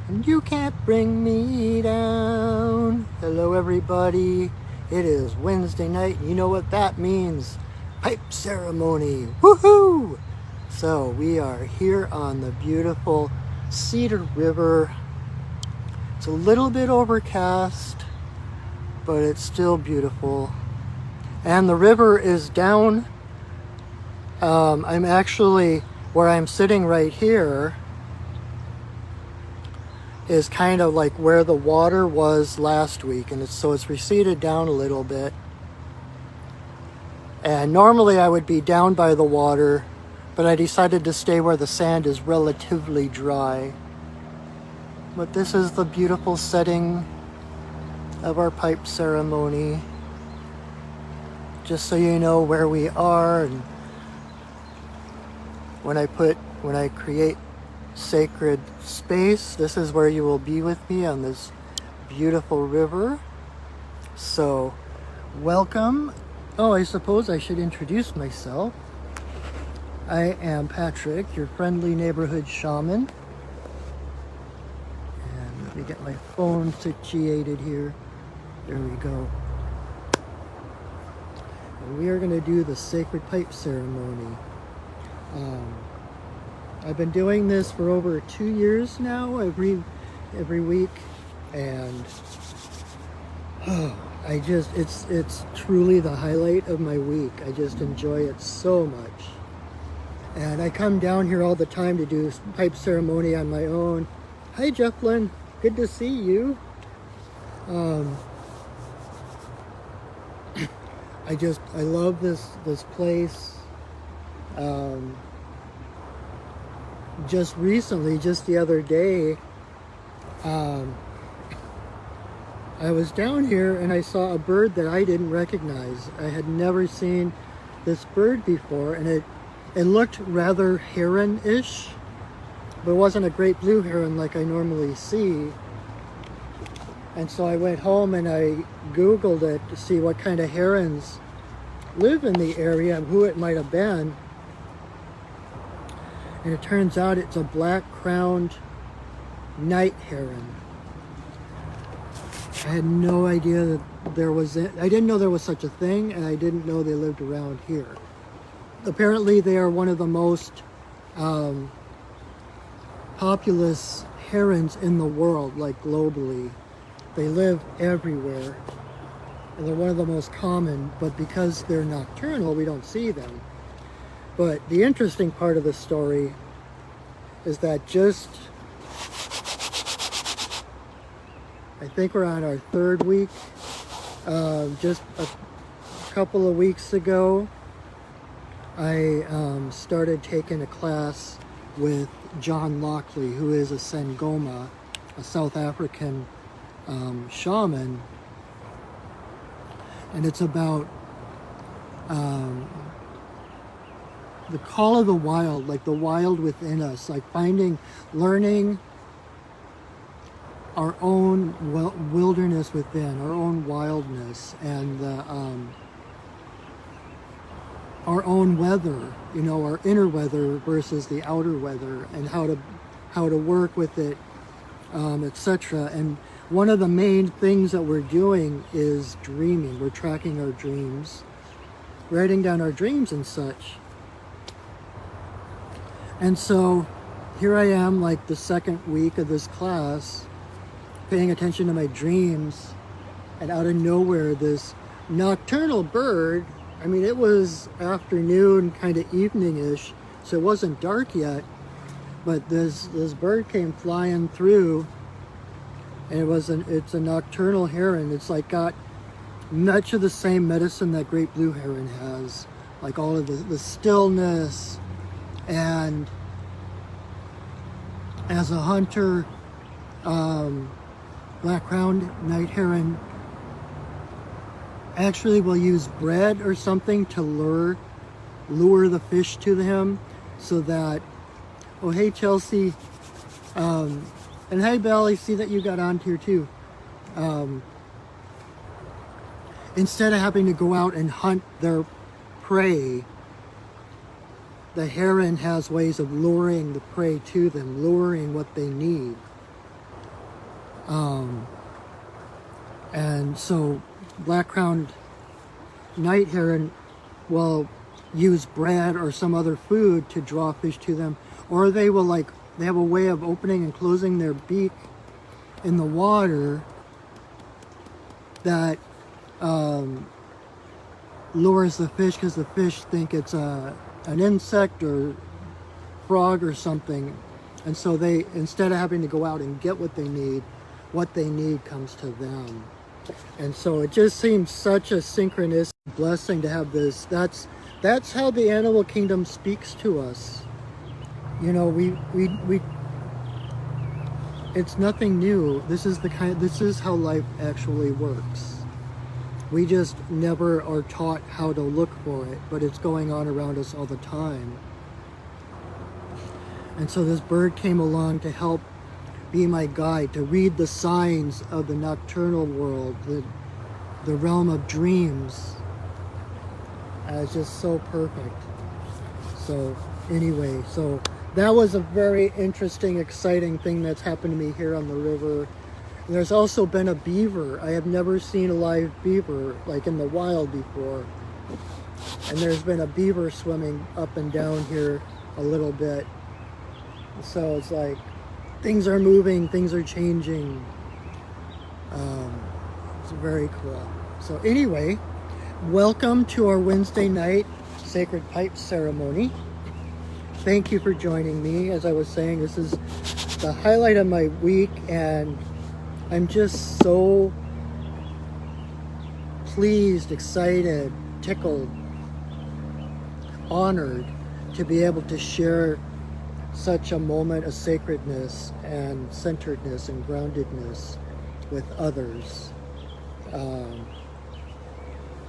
and you can't bring me down. Hello, everybody. It is Wednesday night. You know what that means? Pipe ceremony. Woohoo! So we are here on the beautiful Cedar River. It's a little bit overcast, but it's still beautiful. And the river is down. I'm actually, where I'm sitting right here is kind of like where the water was last week, and it's receded down a little bit. And normally I would be down by the water, but I decided to stay where the sand is relatively dry. But this is the beautiful setting of our pipe ceremony. Just so you know where we are, and when I create sacred space, this is where you will be with me on this beautiful river. So welcome. Oh, I suppose I should introduce myself. I am Patrick, your friendly neighborhood shaman. And let me get my phone situated here. There we go. And we are going to do the sacred pipe ceremony. I've been doing this for over 2 years now, every week, and it's truly the highlight of my week. I just enjoy it so much. And I come down here all the time to do pipe ceremony on my own. Hi, Jefflin. Good to see you. I love this place. Just recently, just the other day, I was down here and I saw a bird that I didn't recognize. I had never seen this bird before, and it looked rather heron-ish, but it wasn't a great blue heron like I normally see. And so I went home and I Googled it to see what kind of herons live in the area and who it might have been. And it turns out it's a black-crowned night heron. I had no idea that I didn't know there was such a thing, and I didn't know they lived around here. Apparently they are one of the most populous herons in the world, like globally. They live everywhere, and they're one of the most common, but because they're nocturnal, we don't see them. But the interesting part of the story is that I think we're on our third week. Just a couple of weeks ago, I started taking a class with John Lockley, who is a Sangoma, a South African shaman. And it's about the call of the wild, like the wild within us, like learning our own wilderness within, our own wildness, and our own weather, our inner weather versus the outer weather, and how to work with it, etc. And one of the main things that we're doing is dreaming. We're tracking our dreams, writing down our dreams and such. And so here I am, like the second week of this class, paying attention to my dreams, and out of nowhere, this nocturnal bird, it was afternoon, kind of evening-ish, so it wasn't dark yet, but this bird came flying through, and it's a nocturnal heron. It's like got much of the same medicine that great blue heron has, like all of the stillness. And as a hunter, black-crowned night heron actually will use bread or something to lure the fish to him, so that, oh hey Chelsea, and hey Belle, I see that you got on here too. Instead of having to go out and hunt their prey, the heron has ways of luring the prey to them, luring what they need. And so black-crowned night heron will use bread or some other food to draw fish to them, or they will they have a way of opening and closing their beak in the water that lures the fish, because the fish think it's an insect or frog or something, and so they, instead of having to go out and get what they need comes to them. And so it just seems such a synchronistic blessing to have this. That's how the animal kingdom speaks to us. You know, we it's nothing new. This is how life actually works. We just never are taught how to look for it, but it's going on around us all the time. And so this bird came along to help be my guide, to read the signs of the nocturnal world, the realm of dreams. And it's just so perfect. So anyway, so that was a very interesting, exciting thing that's happened to me here on the river. And there's also been a beaver. I have never seen a live beaver like in the wild before. And there's been a beaver swimming up and down here a little bit. So it's like things are moving, things are changing. It's very cool. So anyway, welcome to our Wednesday night Sacred Pipe ceremony. Thank you for joining me. As I was saying, this is the highlight of my week, and I'm just so pleased, excited, tickled, honored to be able to share such a moment of sacredness and centeredness and groundedness with others.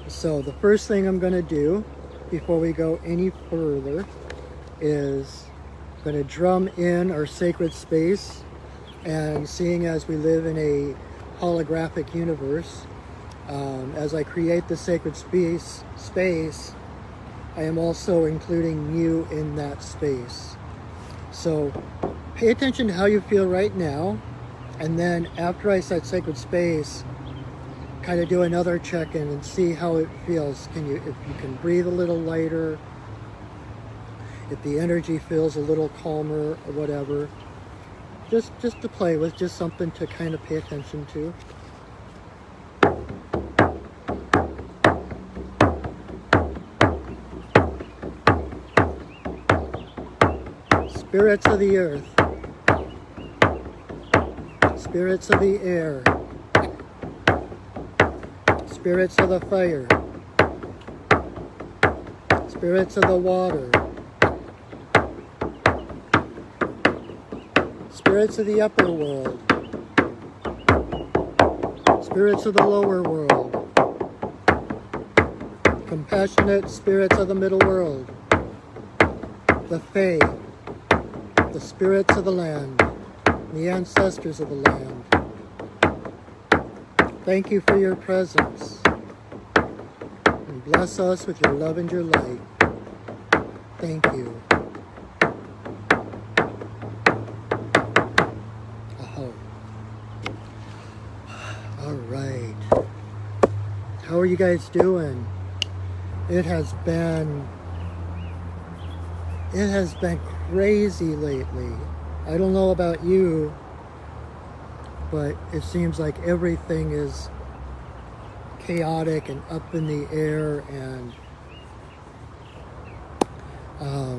So the first thing I'm going to do before we go any further is going to drum in our sacred space. And seeing as we live in a holographic universe, as I create the sacred space, I am also including you in that space. So pay attention to how you feel right now, and then after I set sacred space, kind of do another check-in and see how it feels. If you can breathe a little lighter, if the energy feels a little calmer or whatever. Just to play with, just something to kind of pay attention to. Spirits of the earth, spirits of the air, spirits of the fire, spirits of the water, spirits of the upper world, spirits of the lower world, compassionate spirits of the middle world, the Fae, the spirits of the land, the ancestors of the land. Thank you for your presence, and bless us with your love and your light. Thank you. All right. How are you guys doing? It has been crazy lately. I don't know about you, but it seems like everything is chaotic and up in the air, and a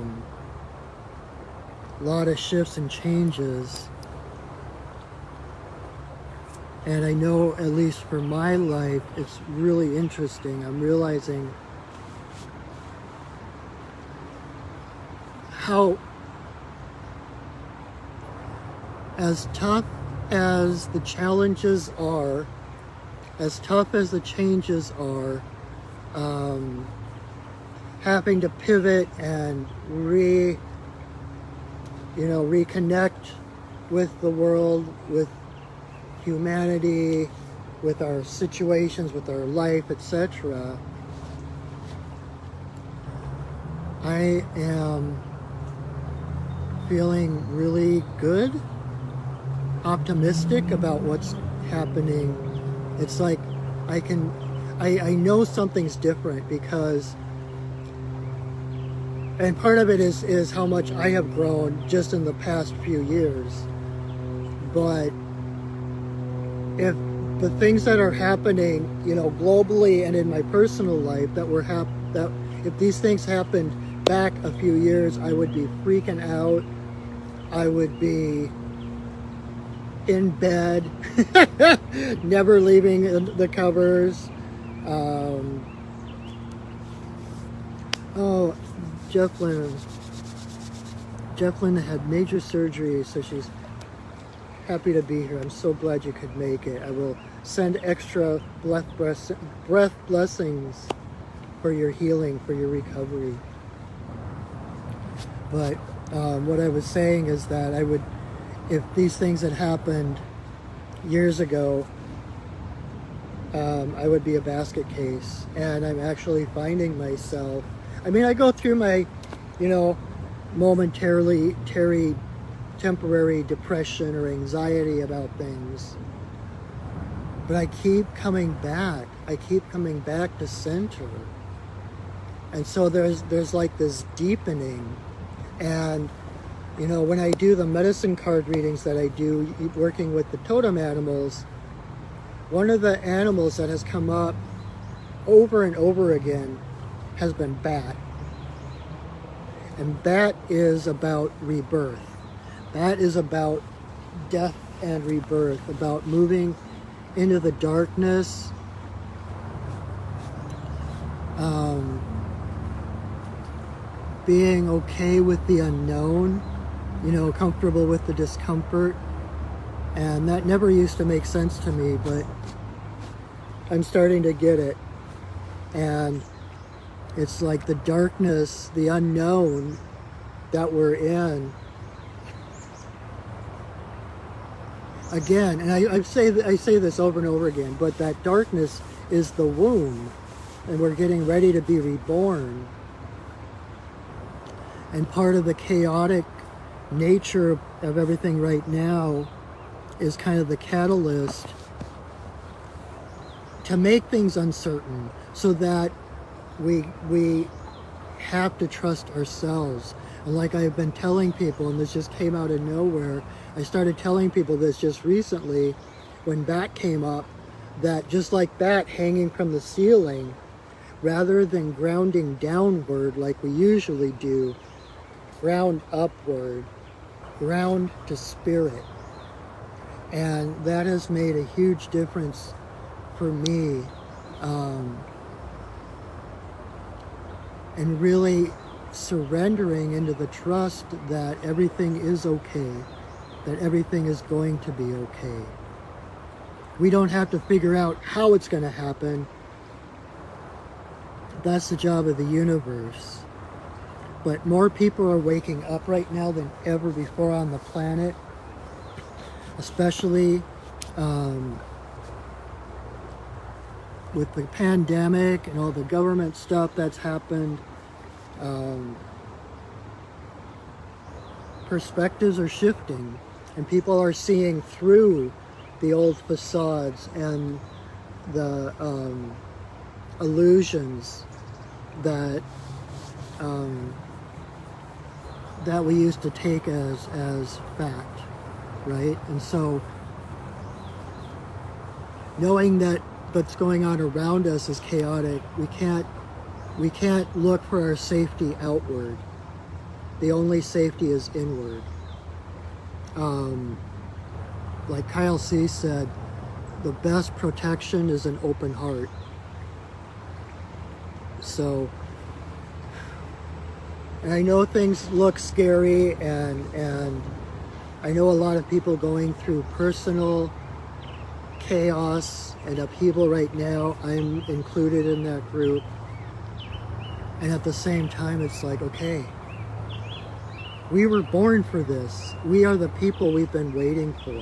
lot of shifts and changes. And I know, at least for my life, it's really interesting. I'm realizing how, as tough as the challenges are, as tough as the changes are, having to pivot and reconnect with the world, with humanity, with our situations, with our life, etc. I am feeling really good, optimistic about what's happening. It's like I know something's different because, and part of it is how much I have grown just in the past few years. But if the things that are happening, globally and in my personal life that if these things happened back a few years, I would be freaking out. I would be in bed, never leaving the covers. Jefflin had major surgery, so she's happy to be here. I'm so glad you could make it. I will send extra breath blessings for your healing, for your recovery. But what I was saying is that if these things had happened years ago, I would be a basket case. And I'm actually finding myself, I go through my, temporary depression or anxiety about things, but I keep coming back. I keep coming back to center. And so there's like this deepening. And when I do the medicine card readings that I do, working with the totem animals, one of the animals that has come up over and over again has been bat. And bat is about rebirth. Bat is about death and rebirth, about moving into the darkness, being okay with the unknown, comfortable with the discomfort. And that never used to make sense to me, but I'm starting to get it. And it's like the darkness, the unknown that we're in. Again, and I say this over and over again, but that darkness is the womb, and we're getting ready to be reborn. And part of the chaotic nature of everything right now is kind of the catalyst to make things uncertain, so that we have to trust ourselves. And like I've been telling people, and this just came out of nowhere, I started telling people this just recently when bat came up, that just like bat hanging from the ceiling, rather than grounding downward like we usually do, ground upward, ground to spirit. And that has made a huge difference for me, and really surrendering into the trust that everything is okay, that everything is going to be okay. We don't have to figure out how it's going to happen. That's the job of the universe. But more people are waking up right now than ever before on the planet, especially with the pandemic and all the government stuff that's happened. Perspectives are shifting, and people are seeing through the old facades and the illusions that we used to take as fact, right? And so knowing that what's going on around us is chaotic, we can't look for our safety outward. The only safety is inward. Like Kyle C. said, the best protection is an open heart. So, and I know things look scary, and I know a lot of people going through personal chaos and upheaval right now. I'm included in that group. And at the same time, it's like, okay, we were born for this. We are the people we've been waiting for.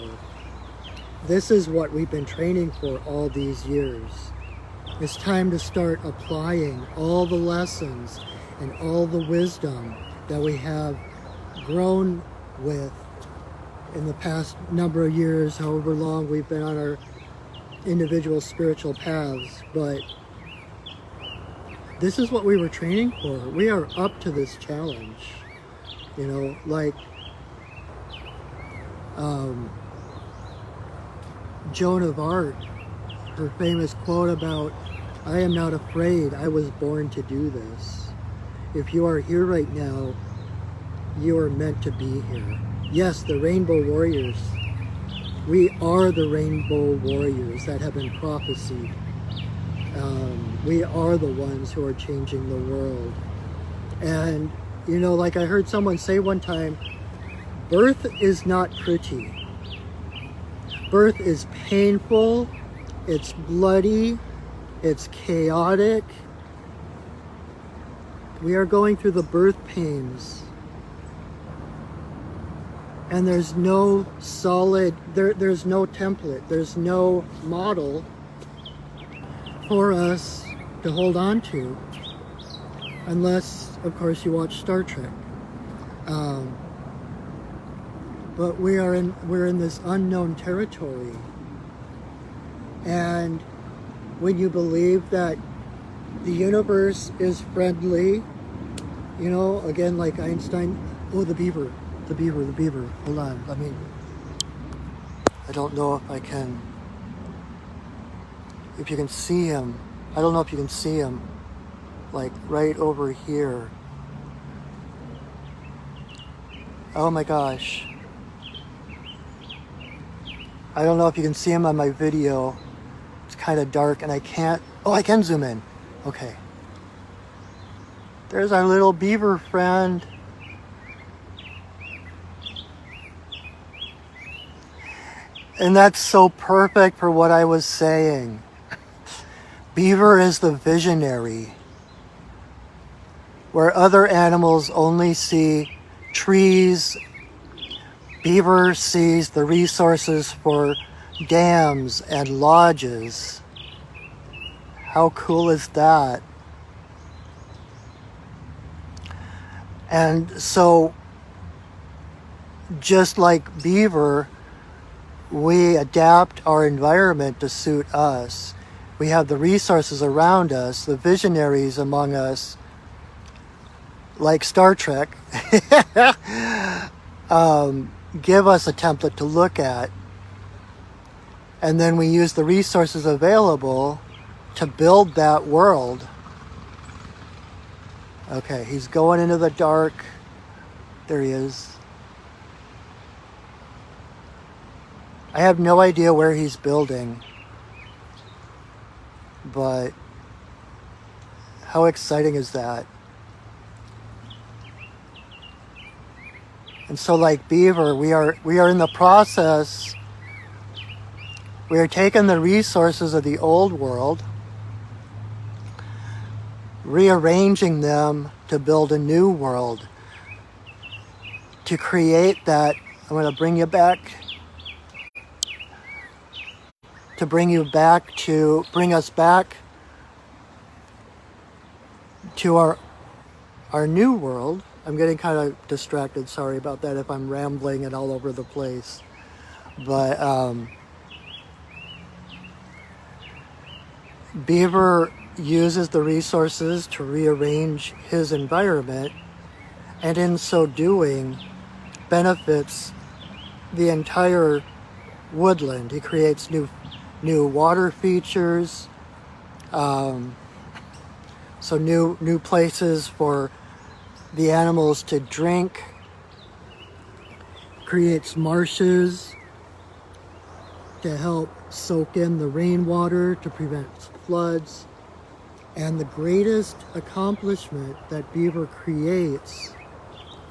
This is what we've been training for all these years. It's time to start applying all the lessons and all the wisdom that we have grown with in the past number of years, however long we've been on our individual spiritual paths, but this is what we were training for. We are up to this challenge, you know, like Joan of Arc, her famous quote about, "I am not afraid, I was born to do this." If you are here right now, you are meant to be here. Yes, the Rainbow Warriors. We are the Rainbow Warriors that have been prophesied. We are the ones who are changing the world. And, you know, like I heard someone say one time, birth is not pretty. Birth is painful, it's bloody, it's chaotic. We are going through the birth pains. And there's no solid, there's no template, there's no model for us to hold on to, unless, of course, you watch Star Trek. But we're in this unknown territory. And when you believe that the universe is friendly, you know, again, like Einstein, oh, the beaver. Hold on, I don't know if you can see him. I don't know if you can see him, like right over here. Oh my gosh. I don't know if you can see him on my video. It's kind of dark and I can't, oh, I can zoom in. Okay. There's our little beaver friend. And that's so perfect for what I was saying. Beaver is the visionary, where other animals only see trees. Beaver sees the resources for dams and lodges. How cool is that? And so, just like beaver, we adapt our environment to suit us. We have the resources around us, the visionaries among us, like Star Trek, give us a template to look at. And then we use the resources available to build that world. Okay, he's going into the dark. There he is. I have no idea where he's building, but how exciting is that? And so, like beaver, we are in the process. We are taking the resources of the old world, rearranging them to build a new world, to create that. I'm going to bring you back. To bring us back to our new world. I'm getting kind of distracted. Sorry about that if I'm rambling and all over the place. But beaver uses the resources to rearrange his environment, and in so doing, benefits the entire woodland. He creates new water features, so new places for the animals to drink, creates marshes to help soak in the rainwater to prevent floods. And the greatest accomplishment that beaver creates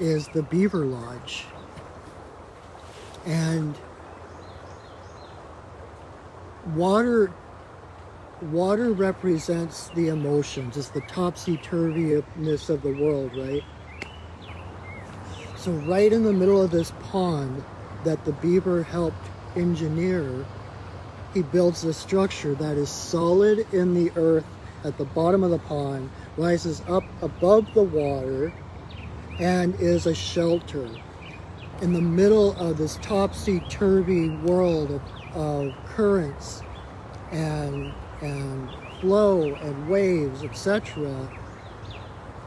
is the Beaver Lodge. And water represents the emotions. It's the topsy-turviness of the world, right? So right in the middle of this pond that the beaver helped engineer, he builds a structure that is solid in the earth at the bottom of the pond, rises up above the water, and is a shelter. in the middle of this topsy-turvy world of currents and flow and waves, etc.,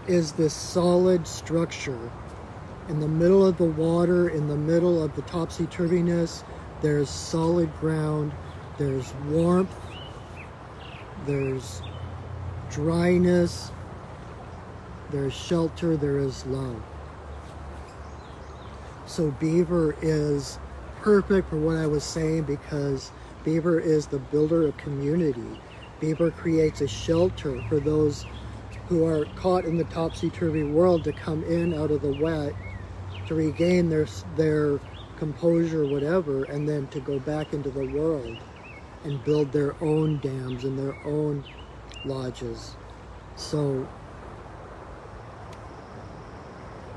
is this solid structure. In the middle of the water, in the middle of the topsy-turviness, there's solid ground, there's warmth, there's dryness, there's shelter, there is love. So Beaver is perfect for what I was saying, because Beaver is the builder of community. Beaver creates a shelter for those who are caught in the topsy-turvy world to come in out of the wet, to regain their composure, whatever, and then to go back into the world and build their own dams and their own lodges. So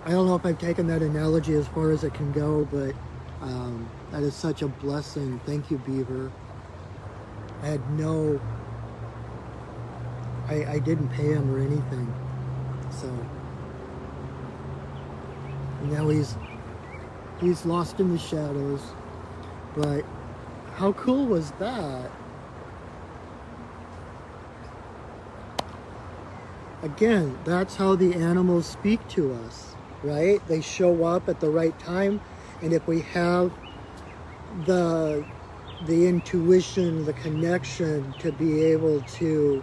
I don't know if I've taken that analogy as far as it can go, but that is such a blessing. Thank you, Beaver. I didn't pay him or anything. So now he's lost in the shadows. But how cool was that? Again, that's how the animals speak to us, right? They show up at the right time, and if we have the intuition, the connection to be able to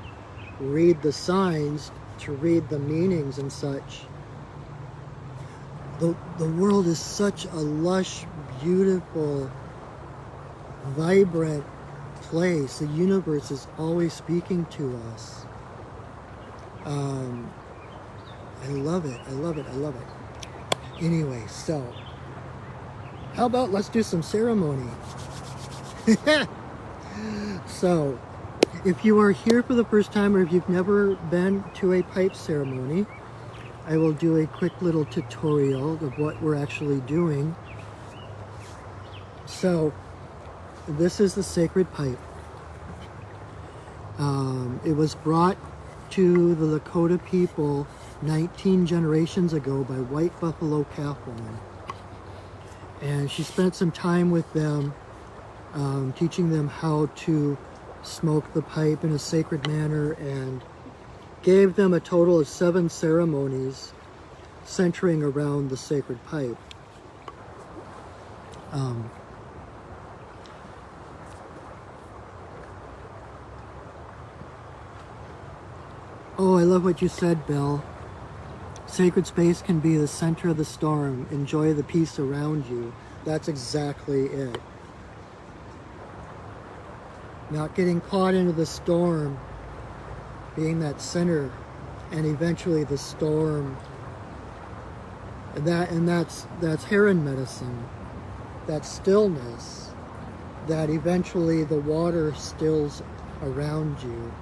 read the signs, to read the meanings and such. The world is such a lush, beautiful, vibrant place. The universe is always speaking to us. I love it. I love it. I love it. Anyway, so how about let's do some ceremony? So, if you are here for the first time, or if you've never been to a pipe ceremony, I will do a quick little tutorial of what we're actually doing. So, this is the sacred pipe. It was brought to the Lakota people 19 generations ago by White Buffalo Calf Woman. And she spent some time with them, teaching them how to smoke the pipe in a sacred manner, and gave them a total of 7 ceremonies centering around the sacred pipe. Oh, I love what you said, Bill. Sacred space can be the center of the storm. Enjoy the peace around you. That's exactly it. Not getting caught into the storm, being that center, and eventually the storm. That's heron medicine. That stillness, that eventually the water stills around you.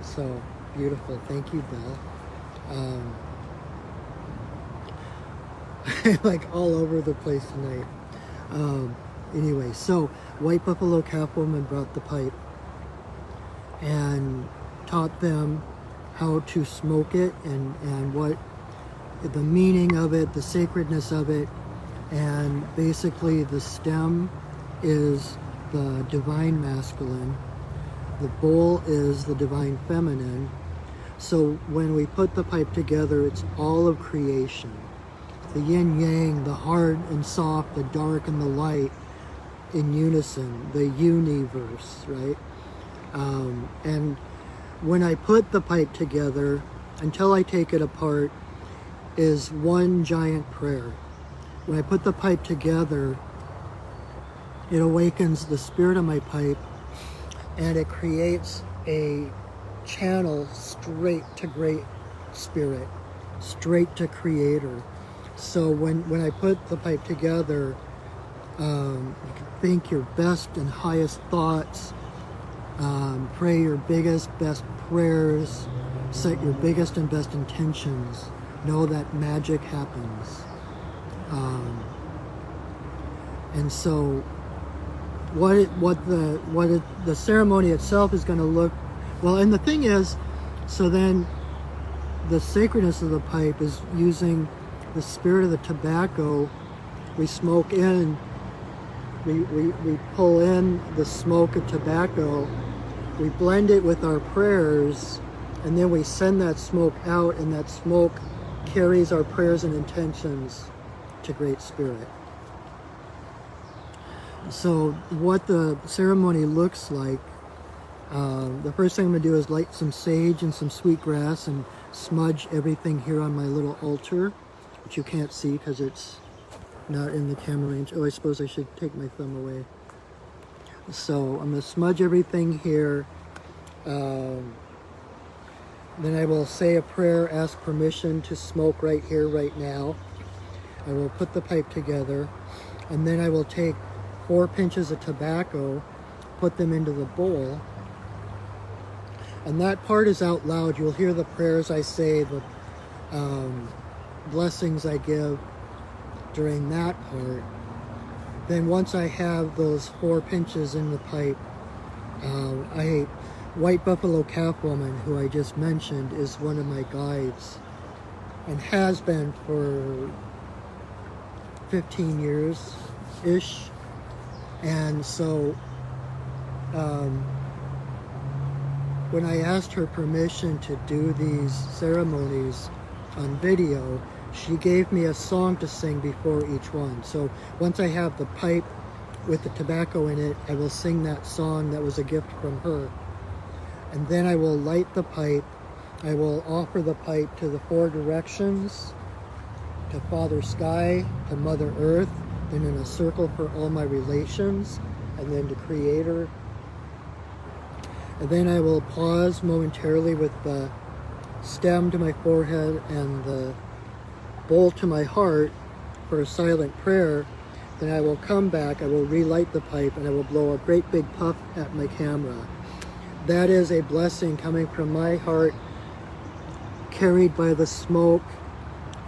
So beautiful. Thank you, Bill. Like all over the place tonight. Anyway, so White Buffalo Calf Woman brought the pipe and taught them how to smoke it, and what the meaning of it, the sacredness of it. And basically the stem is the divine masculine, the bowl is the divine feminine. So when we put the pipe together, it's all of creation. The yin yang, the hard and soft, the dark and the light in unison, the universe, right? And when I put the pipe together, until I take it apart, is one giant prayer. When I put the pipe together, it awakens the spirit of my pipe, and it creates a channel straight to Great Spirit, straight to Creator. So when I put the pipe together, you can think your best and highest thoughts, pray your biggest, best prayers, set your biggest and best intentions. Know that magic happens. And so what the ceremony itself is going to look, well, and the thing is, so then the sacredness of the pipe is using the spirit of the tobacco we smoke in, we pull in the smoke of tobacco, we blend it with our prayers, and then we send that smoke out, and that smoke carries our prayers and intentions to Great Spirit. So what the ceremony looks like, the first thing I'm going to do is light some sage and some sweet grass and smudge everything here on my little altar, which you can't see because it's not in the camera range. Oh, I suppose I should take my thumb away. So I'm going to smudge everything here. Then I will say a prayer, ask permission to smoke right here, right now. I will put the pipe together, and then I will take 4 pinches of tobacco, put them into the bowl, and that part is out loud. You'll hear the prayers I say, the blessings I give during that part. Then once I have those 4 pinches in the pipe, White Buffalo Calf Woman, who I just mentioned, is one of my guides and has been for 15 years-ish. And so when I asked her permission to do these ceremonies on video, she gave me a song to sing before each one. So once I have the pipe with the tobacco in it, I will sing that song that was a gift from her. And then I will light the pipe. I will offer the pipe to the 4 directions, to Father Sky, to Mother Earth, then in a circle for all my relations, and then to Creator. And then I will pause momentarily with the stem to my forehead and the bowl to my heart for a silent prayer. Then I will come back, I will relight the pipe, and I will blow a great big puff at my camera. That is a blessing coming from my heart, carried by the smoke,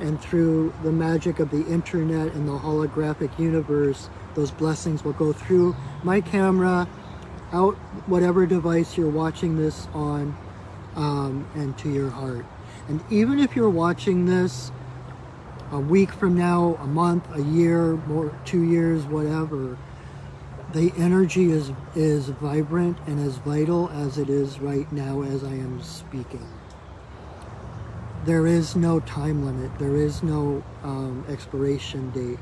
and through the magic of the internet and the holographic universe. Those blessings will go through my camera, out whatever device you're watching this on, and to your heart. And even if you're watching this a week from now, a month, a year, more, 2 years, whatever, the energy is vibrant and as vital as it is right now as I am speaking. There is no time limit. There is no expiration date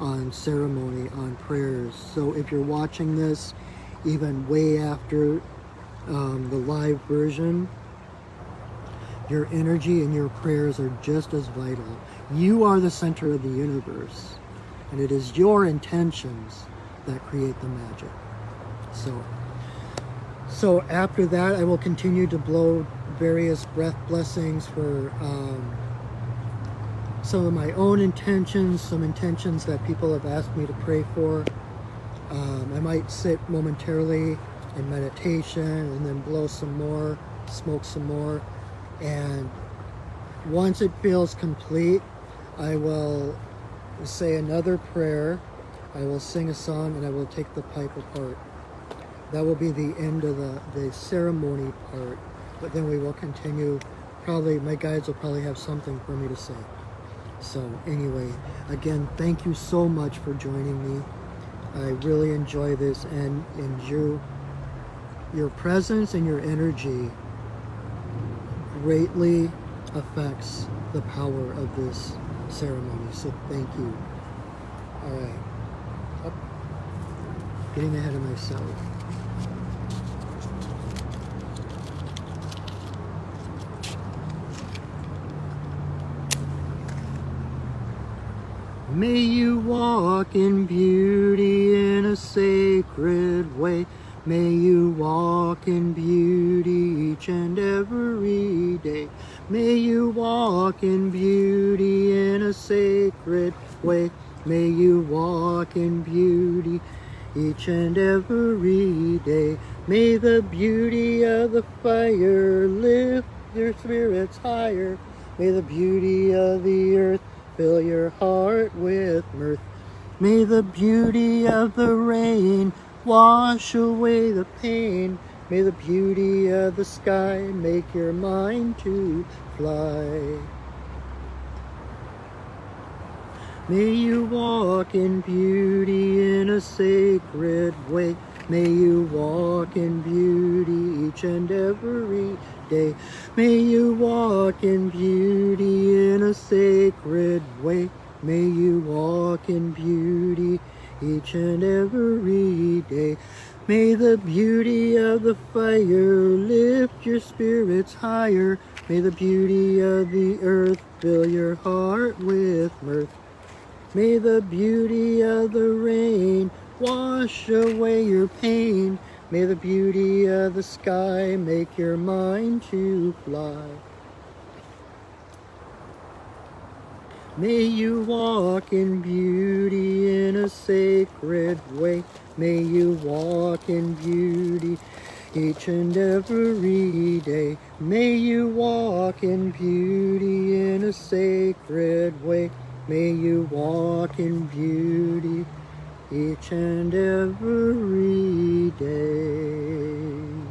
on ceremony, on prayers. So if you're watching this even way after the live version, your energy and your prayers are just as vital. You are the center of the universe, and it is your intentions that create the magic. So after that, I will continue to blow various breath blessings for some of my own intentions, some intentions that people have asked me to pray for. I might sit momentarily in meditation and then blow some more, smoke some more, and once it feels complete, I will say another prayer, I will sing a song, and I will take the pipe apart. That will be the end of the ceremony part, but then we will continue. Probably my guides will probably have something for me to say. So anyway, again, thank you so much for joining me. I really enjoy this, and your presence and your energy greatly affects the power of this ceremony. So thank you. All right. Oh, getting ahead of myself. May you walk in beauty in a sacred way. May you walk in beauty each and every day. May you walk in beauty in a sacred way. May you walk in beauty each and every day. May the beauty of the fire lift your spirits higher. May the beauty of the earth fill your heart with mirth. May the beauty of the rain wash away the pain. May the beauty of the sky make your mind to fly. May you walk in beauty in a sacred way. May you walk in beauty each and every day. May you walk in beauty in a sacred way. May you walk in beauty each and every day. May the beauty of the fire lift your spirits higher. May the beauty of the earth fill your heart with mirth. May the beauty of the rain wash away your pain. May the beauty of the sky make your mind to fly. May you walk in beauty in a sacred way. May you walk in beauty each and every day. May you walk in beauty in a sacred way. May you walk in beauty each and every day.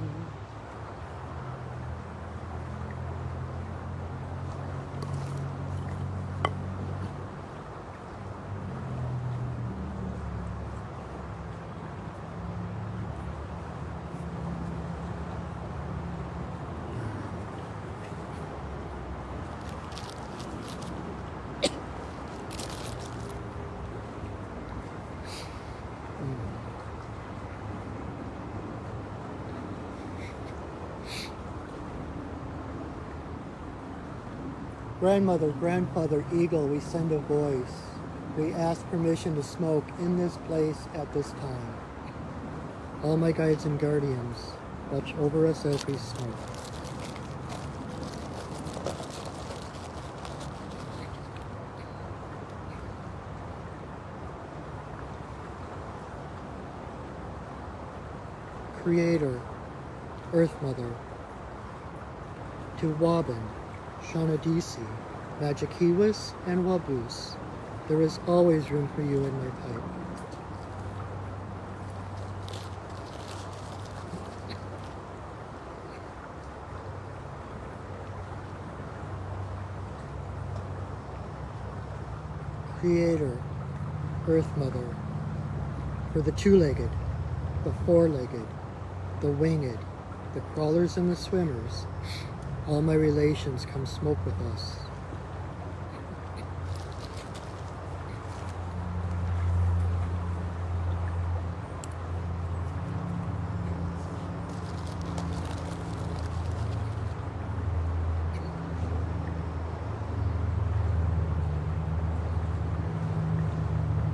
Grandmother, grandfather, eagle, we send a voice. We ask permission to smoke in this place at this time. All my guides and guardians, watch over us as we smoke. Creator, Earth Mother, to Wabin, Shanadisi, Magikiwis, and Wabus, there is always room for you in my pipe. Creator, Earth Mother, for the two-legged, the four-legged, the winged, the crawlers and the swimmers, all my relations come smoke with us.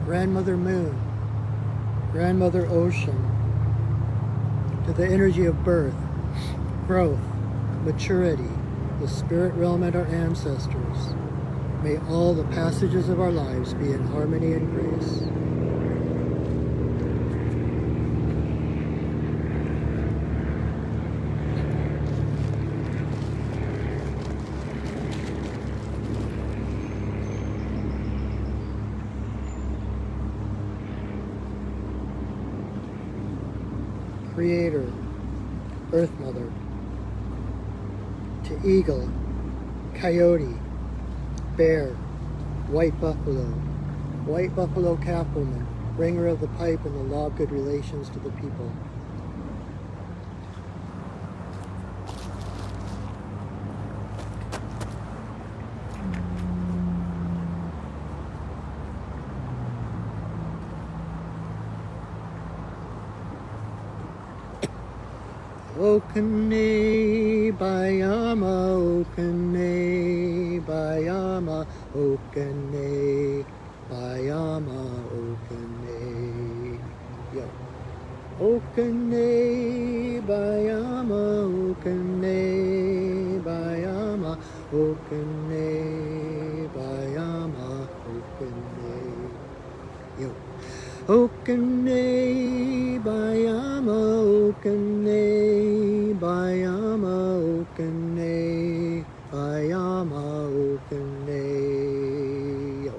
Grandmother Moon, Grandmother Ocean, to the energy of birth, growth, maturity, the spirit realm and our ancestors, may all the passages of our lives be in harmony and grace. Creator, Earth Mother, to eagle, coyote, bear, white buffalo calf woman, bringer of the pipe and the law of good relations to the people. Okane Bayama, Okane Bayama, Okane Bayama, Okane. Yo. Okane Bayama, Okane Bayama, Okane Bayama, Okane. Yo. Okane Bayama, Okane Bayama, Okane Bayama, Okane. Yo.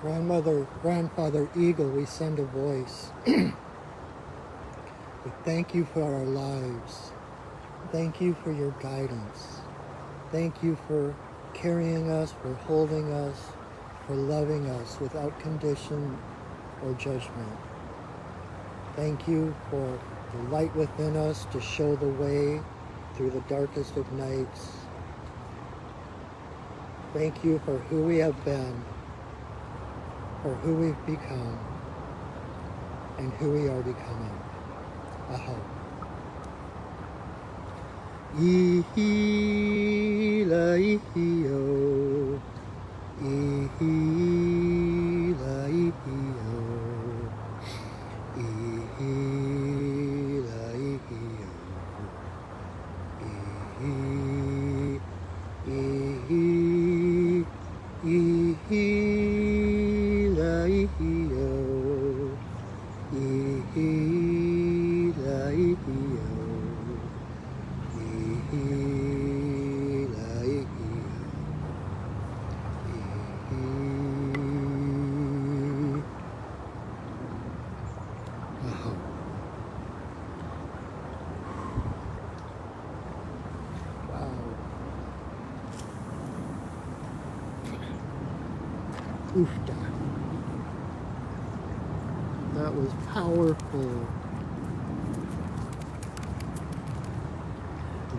Grandfather Eagle, we send a voice. We thank you for our lives. Thank you for your guidance. Thank you for carrying us, for holding us, for loving us without condition or judgment. Thank you for the light within us to show the way through the darkest of nights. Thank you for who we have been, for who we've become, and who we are becoming. Aho. Ihila ihio, ihila ihio, ihila ihio, ihila ihio, ihila ihio. Oofda. That was powerful.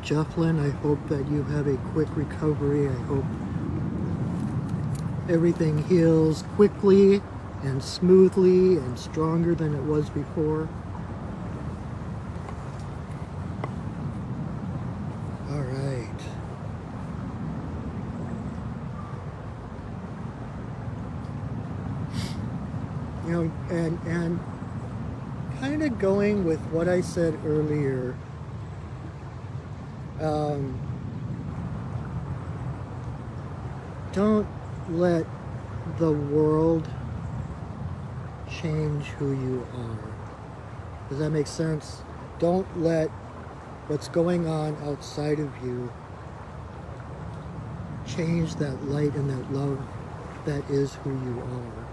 Jefflin, I hope that you have a quick recovery. I hope everything heals quickly and smoothly and stronger than it was before. All right. You know, and kind of going with what I said earlier, don't let the world change who you are. Does that make sense? Don't let what's going on outside of you change that light and that love that is who you are.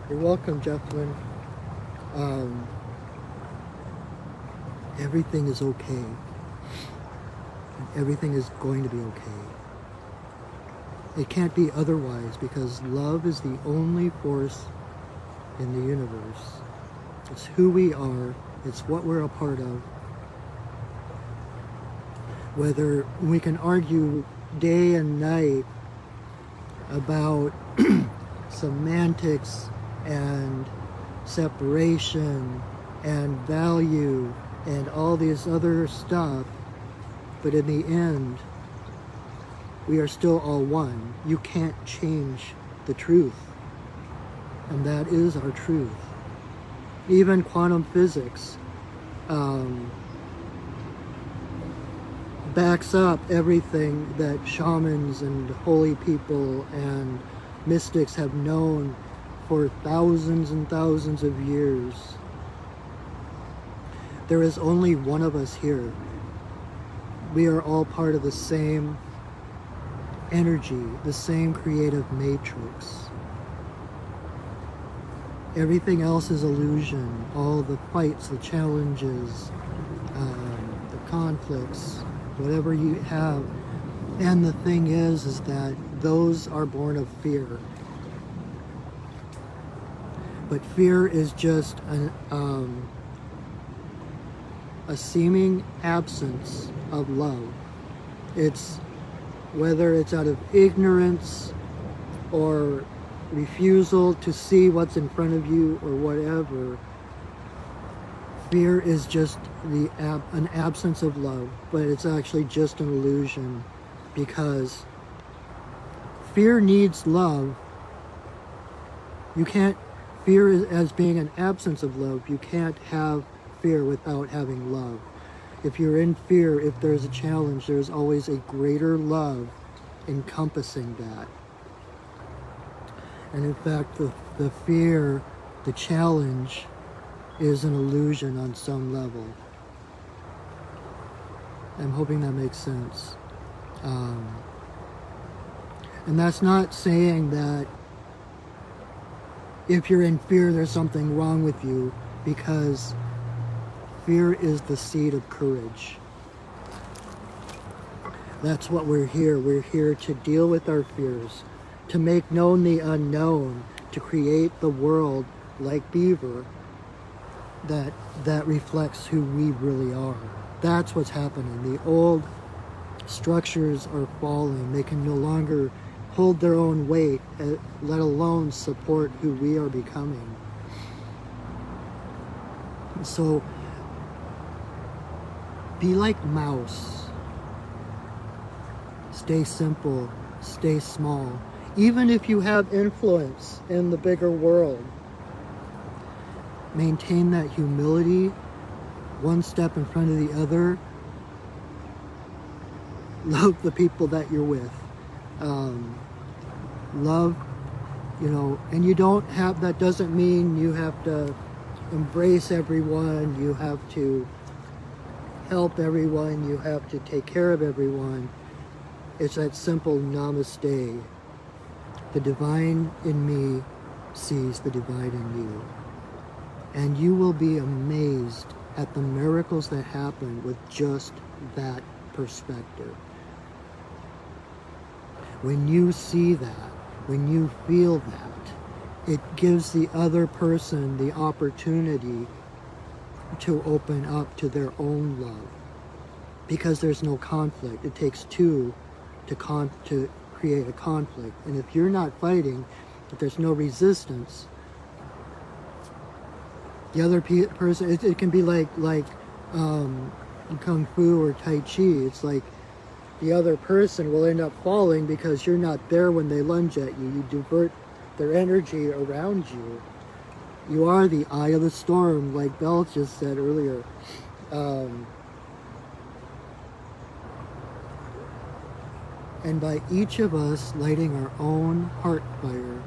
You're welcome, Jefflin. Everything is okay. Everything is going to be okay. It can't be otherwise because love is the only force in the universe. It's who we are. It's what we're a part of. Whether we can argue day and night about semantics and separation and value and all this other stuff, but in the end, we are still all one. You can't change the truth, and that is our truth. Even quantum physics backs up everything that shamans and holy people and mystics have known for thousands and thousands of years. There is only one of us here. We are all part of the same energy, the same creative matrix. Everything else is illusion. All the fights, the challenges, the conflicts, whatever you have. And the thing is that those are born of fear. But fear is just a seeming absence of love. It's whether it's out of ignorance or refusal to see what's in front of you or whatever. Fear is just an absence of love, but it's actually just an illusion because fear needs love. You can't, fear is as being an absence of love. You can't have fear without having love. If you're in fear, if there's a challenge, there's always a greater love encompassing that. And in fact, the fear, the challenge, is an illusion on some level. I'm hoping that makes sense. And that's not saying that if you're in fear, there's something wrong with you, because fear is the seed of courage. That's what we're here. We're here to deal with our fears, to make known the unknown, to create the world like Beaver that reflects who we really are. That's what's happening. The old structures are falling. They can no longer hold their own weight, let alone support who we are becoming. So be like Mouse. Stay simple, stay small. Even if you have influence in the bigger world, maintain that humility, one step in front of the other. Love the people that you're with. Love, and you don't have, that doesn't mean you have to embrace everyone, you have to help everyone, you have to take care of everyone. It's that simple namaste. The divine in me sees the divine in you. And you will be amazed at the miracles that happen with just that perspective. When you see that, when you feel that, it gives the other person the opportunity to open up to their own love. Because there's no conflict. It takes two to create a conflict. And if you're not fighting, if there's no resistance, the other person, it can be like Kung Fu or Tai Chi. It's like the other person will end up falling because you're not there when they lunge at you. You divert their energy around you. You are the eye of the storm, like Belle just said earlier. And by each of us lighting our own heart fire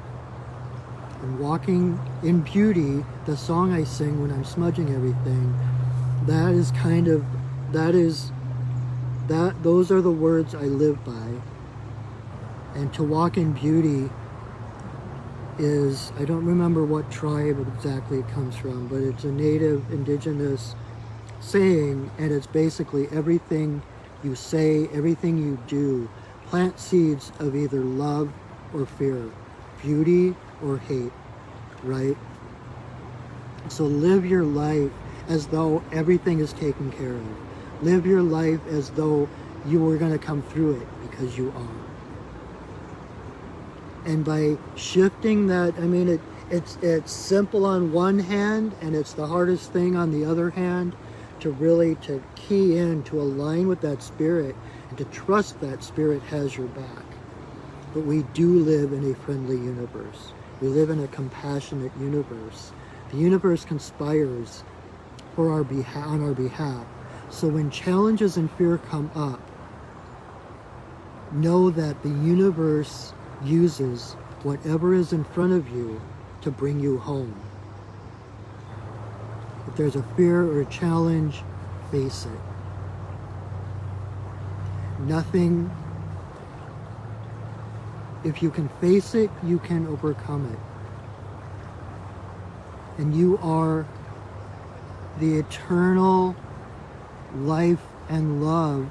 and walking in beauty, the song I sing when I'm smudging everything, those are the words I live by. And to walk in beauty is, I don't remember what tribe exactly it comes from, but it's a native indigenous saying, and it's basically everything you say, everything you do, plant seeds of either love or fear, beauty or hate, right? So live your life as though everything is taken care of. Live your life as though you were going to come through it, because you are. And by shifting that, it's simple on one hand, and it's the hardest thing on the other hand, to key in, to align with that spirit, and to trust that spirit has your back. But we do live in a friendly universe. We live in a compassionate universe. The universe conspires on our behalf. So when challenges and fear come up, know that the universe uses whatever is in front of you to bring you home. If there's a fear or a challenge, face it. Nothing, if you can face it, you can overcome it. And you are the eternal life and love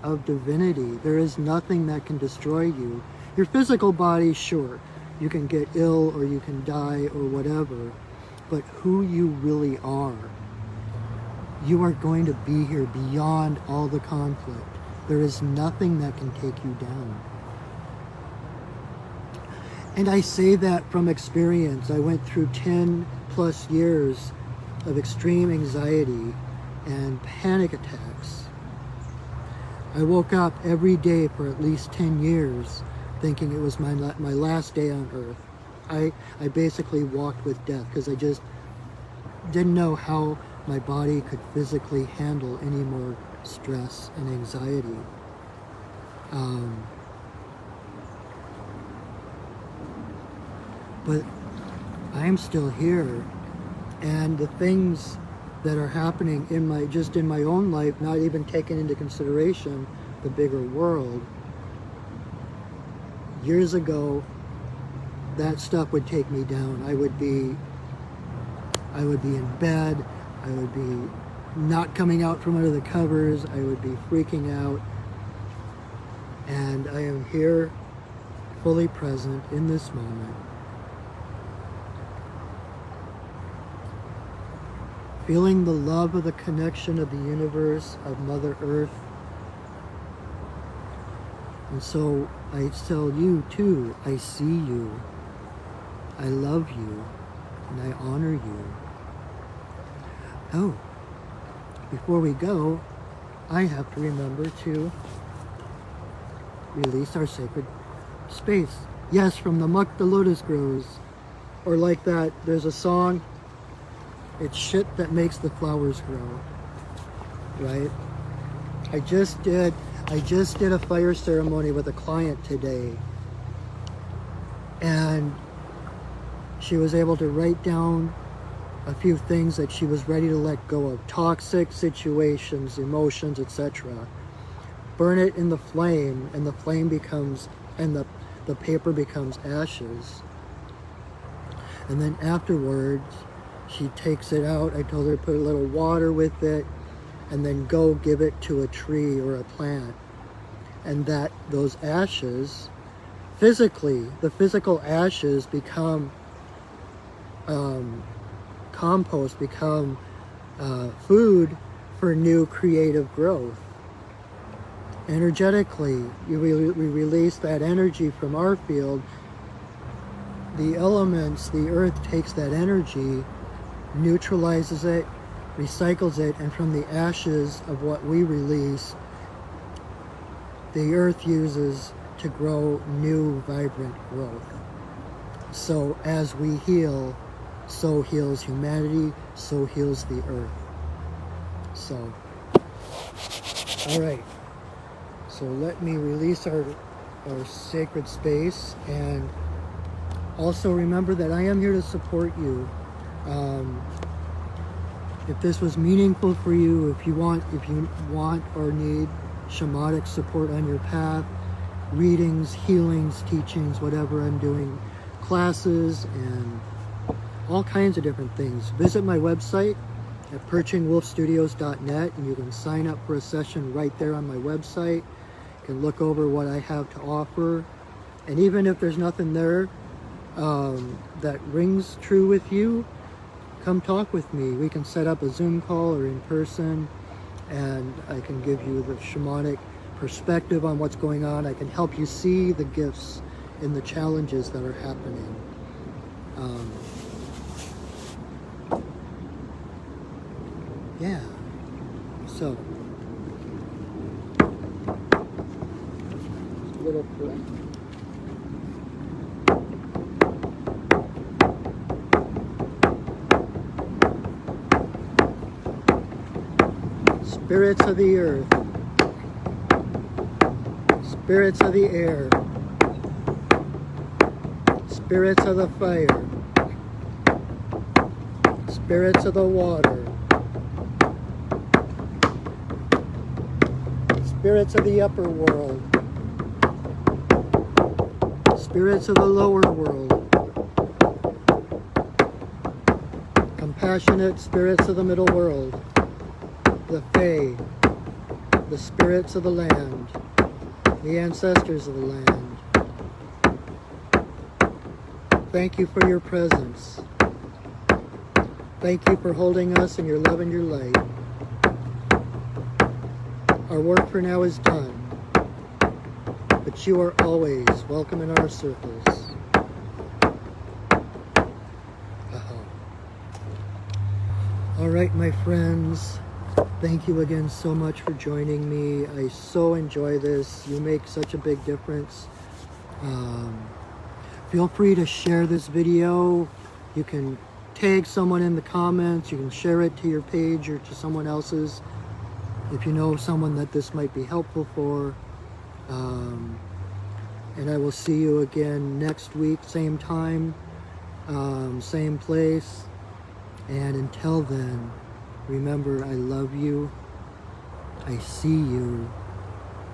of divinity. There is nothing that can destroy you. Your physical body, sure, you can get ill or you can die or whatever, but who you really are, you are going to be here beyond all the conflict. There is nothing that can take you down. And I say that from experience. I went through 10 plus years of extreme anxiety and panic attacks. I woke up every day for at least 10 years thinking it was my last day on earth. I basically walked with death because I just didn't know how my body could physically handle any more stress and anxiety. But I am still here, and the things that are happening in my own life, not even taking into consideration the bigger world, years ago, that stuff would take me down. I would be in bed. I would be not coming out from under the covers. I would be freaking out. And I am here, fully present in this moment, feeling the love of the connection of the universe, of Mother Earth. And so I tell you too, I see you, I love you, and I honor you. Oh, before we go, I have to remember to release our sacred space. Yes, from the muck the lotus grows. Or like that, there's a song, it's shit that makes the flowers grow. Right? I just did a fire ceremony with a client today. And she was able to write down a few things that she was ready to let go of. Toxic situations, emotions, etc. Burn it in the flame, and the flame becomes, and the paper becomes ashes. And then afterwards, she takes it out. I told her to put a little water with it, and then go give it to a tree or a plant. And that those ashes, physically, the physical ashes become compost, become food for new creative growth. Energetically, we release that energy from our field. The elements, the earth takes that energy, neutralizes it, recycles it, and from the ashes of what we release, the earth uses to grow new, vibrant growth. So as we heal, so heals humanity, so heals the earth. So, all right. So let me release our sacred space, and also remember that I am here to support you. If this was meaningful for you, if you want or need shamanic support on your path, readings, healings, teachings, whatever, I'm doing classes and all kinds of different things. Visit my website at perchingwolfstudios.net, and you can sign up for a session right there on my website. You can look over what I have to offer, and even if there's nothing there that rings true with you, come talk with me. We can set up a Zoom call or in person, and I can give you the shamanic perspective on what's going on. I can help you see the gifts in the challenges that are happening. Yeah, so a little breath. Spirits of the earth, spirits of the air, spirits of the fire, spirits of the water, spirits of the upper world, spirits of the lower world, compassionate spirits of the middle world, the Fae, the spirits of the land, the ancestors of the land. Thank you for your presence. Thank you for holding us in your love and your light. Our work for now is done, but you are always welcome in our circles. All right, my friends. Thank you again so much for joining me. I so enjoy this. You make such a big difference. Feel free to share this video. You can tag someone in the comments. You can share it to your page or to someone else's if you know someone that this might be helpful for. And I will see you again next week, same time, same place. And until then, remember, I love you, I see you,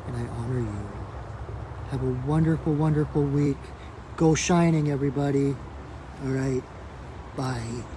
and I honor you. Have a wonderful, wonderful week. Go shining, everybody. All right. Bye.